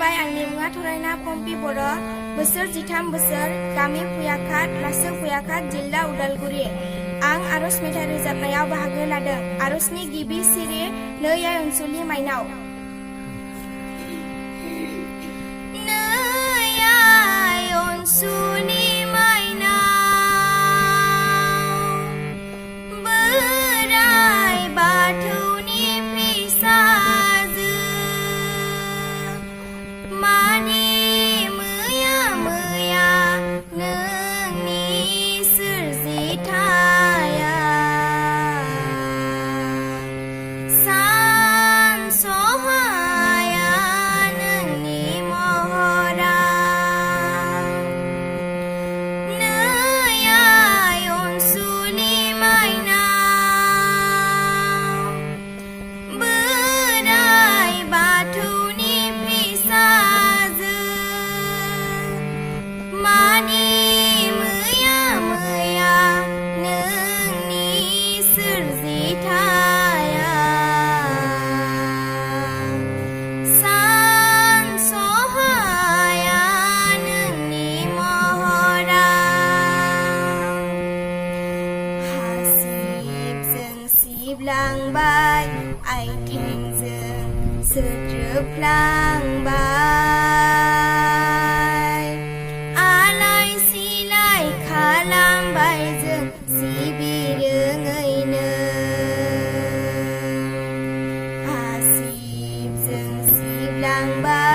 खुलुमबाय आंनि मुङा थरायना पम्पि बर' बोसोर 13 बोसोर गामि फुयाखात लासो फुयाखात जिल्ला उदालगुरि आं आरज मेथाइ रोजाबनायाव बाहागो लादों आरजनि गिबि सिरि नै आइ अनसुलि माइनाव नै आइ अनसुलि माइनाव बोराइ बाथौनि फिसाजो माने मैया मैया नोंनि सोरजिथाया सानस'हाया नोंनि महरा नै आइ अनसुलि माइनाव बोराइ बाथौनि फिसाजो माने मैया मैया नोंनि सोरजिथाया सानस'हाया नोंनि महरा हासिबजों सिबलांबाय आइथेंजों सोद्रोबलांबाय आलाय सिलाय खालामबाय जों सिबिरोङैनो हासिबजों सिबलांबाय